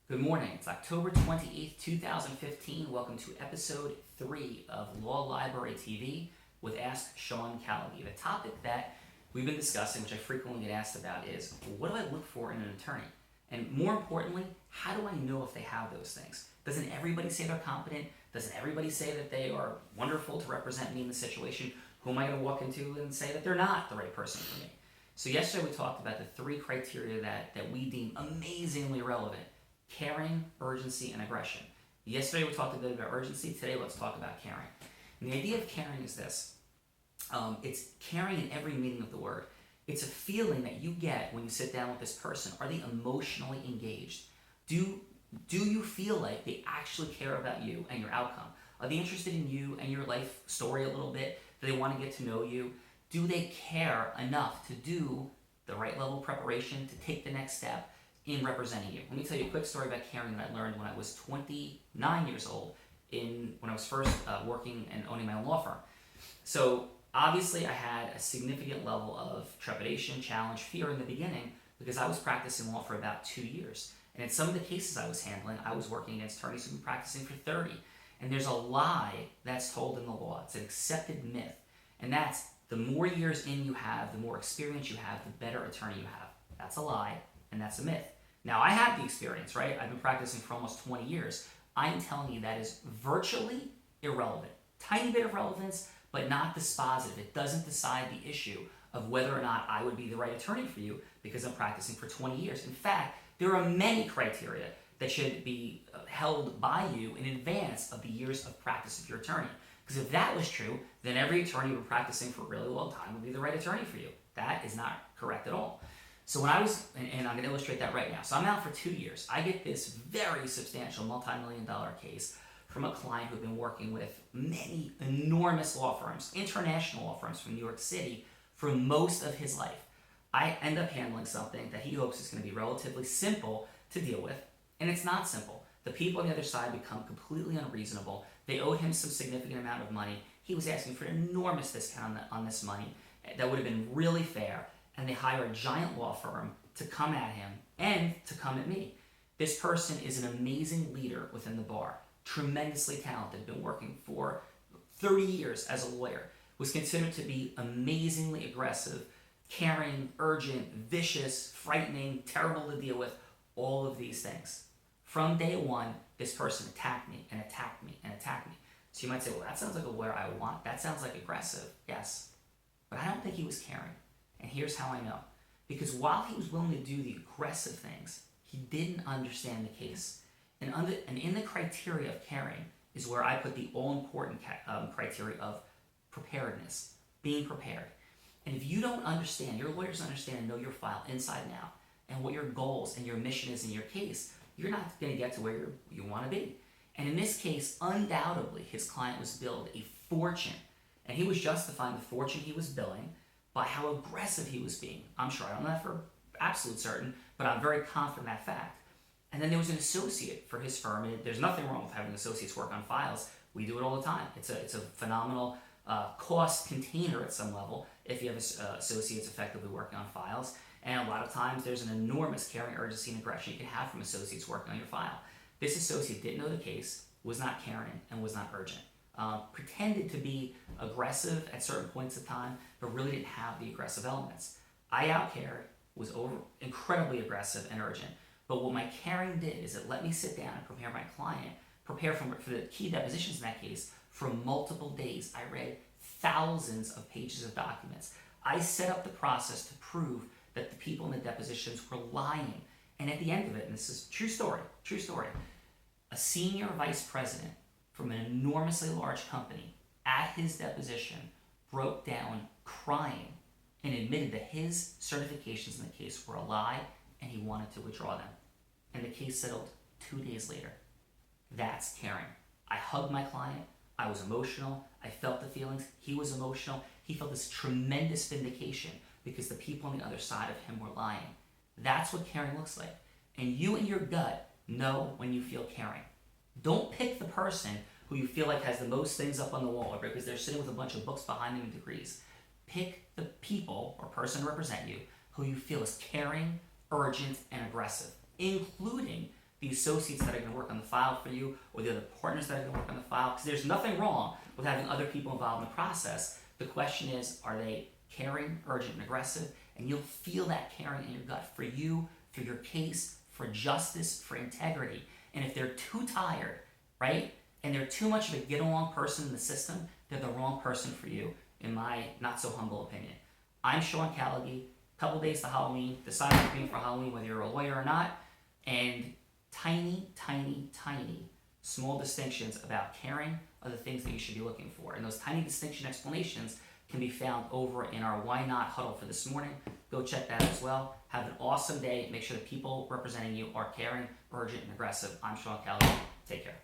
Good morning. It's October 28th, 2015. Welcome to episode 3 of Law Library TV with AskSeanCallagy. The topic that we've been discussing, which I frequently get asked about, is what do I look for in an attorney? And more importantly, how do I know if they have those things? Doesn't everybody say they're competent? Doesn't everybody say that they are wonderful to represent me in the situation? Who am I going to walk into and say that they're not the right person for me? So yesterday we talked about the 3 criteria that we deem amazingly relevant: caring, urgency, and aggression. Yesterday we talked a bit about urgency. Today let's talk about caring. And the idea of caring is this. It's caring in every meaning of the word. It's a feeling that you get when you sit down with this person. Are they emotionally engaged? Do you feel like they actually care about you and your outcome? Are they interested in you and your life story a little bit? Do they want to get to know you? Do they care enough to do the right level of preparation to take the next step in representing you? Let me tell you a quick story about caring that I learned when I was 29 years old when I was first working and owning my own law firm. So obviously I had a significant level of trepidation, challenge, fear in the beginning because I was practicing law for about 2 years. And in some of the cases I was handling, I was working against attorneys who've been practicing for 30. And there's a lie that's told in the law. It's an accepted myth. And that's the more years in you have, the more experience you have, the better attorney you have. That's a lie, and that's a myth. Now, I have the experience, right? I've been practicing for almost 20 years. I'm telling you that is virtually irrelevant. Tiny bit of relevance, but not dispositive. It doesn't decide the issue of whether or not I would be the right attorney for you because I'm practicing for 20 years. In fact, there are many criteria that should be held by you in advance of the years of practice of your attorney. Because if that was true, then every attorney who's been practicing for a really long time would be the right attorney for you. That is not correct at all. So when I was, and I'm going to illustrate that right now. So I'm out for 2 years. I get this very substantial multi-million-dollar case from a client who'd been working with many enormous law firms, international law firms from New York City for most of his life. I end up handling something that he hopes is going to be relatively simple to deal with, and it's not simple. The people on the other side become completely unreasonable. They owed him some significant amount of money. He was asking for an enormous discount on this money that would have been really fair. And they hire a giant law firm to come at him and to come at me. This person is an amazing leader within the bar, tremendously talented, been working for 30 years as a lawyer, was considered to be amazingly aggressive, caring, urgent, vicious, frightening, terrible to deal with, all of these things. From day one, this person attacked me and attacked me and attacked me. So you might say, well, that sounds like a lawyer I would want. That sounds like aggressive. Yes. But I don't think he was caring. And here's how I know. Because while he was willing to do the aggressive things, he didn't understand the case. And in the criteria of caring is where I put the all-important criteria of preparedness, being prepared. And if you don't understand, your lawyers understand and know your file inside and out, and what your goals and your mission is in your case, you're not going to get to where you want to be. And in this case, undoubtedly, his client was billed a fortune. And he was justifying the fortune he was billing by how aggressive he was being. I'm sure, I don't know that for absolute certain, but I'm very confident in that fact. And then there was an associate for his firm, and there's nothing wrong with having associates work on files. We do it all the time. It's a phenomenal cost container at some level if you have associates effectively working on files. And a lot of times there's an enormous caring, urgency, and aggression you can have from associates working on your file. This associate didn't know the case, was not caring, and was not urgent. Pretended to be aggressive at certain points of time, but really didn't have the aggressive elements. I outcared, was incredibly aggressive and urgent, but what my caring did is it let me sit down and prepare my client, prepare for the key depositions in that case for multiple days. I read thousands of pages of documents. I set up the process to prove that the people in the depositions were lying. And at the end of it, and this is true story, a senior vice president from an enormously large company at his deposition broke down crying and admitted that his certifications in the case were a lie and he wanted to withdraw them. And the case settled 2 days later. That's caring. I hugged my client. I was emotional. I felt the feelings. He was emotional. He felt this tremendous vindication because the people on the other side of him were lying. That's what caring looks like. And you in your gut know when you feel caring. Don't pick the person who you feel like has the most things up on the wall or because they're sitting with a bunch of books behind them and degrees. Pick the people or person to represent you who you feel is caring, urgent, and aggressive, including these associates that are going to work on the file for you, or the other partners that are going to work on the file, because there's nothing wrong with having other people involved in the process. The question is, are they caring, urgent, and aggressive? And you'll feel that caring in your gut for you, for your case, for justice, for integrity. And if they're too tired, right, and they're too much of a get-along person in the system, they're the wrong person for you, in my not-so-humble opinion. I'm Sean Callagy. Couple days to Halloween. Decide what you're doing for Halloween, whether you're a lawyer or not. And tiny, tiny, tiny, small distinctions about caring are the things that you should be looking for. And those tiny distinction explanations can be found over in our Why Not huddle for this morning. Go check that out as well. Have an awesome day. Make sure the people representing you are caring, urgent, and aggressive. I'm Sean Callagy. Take care.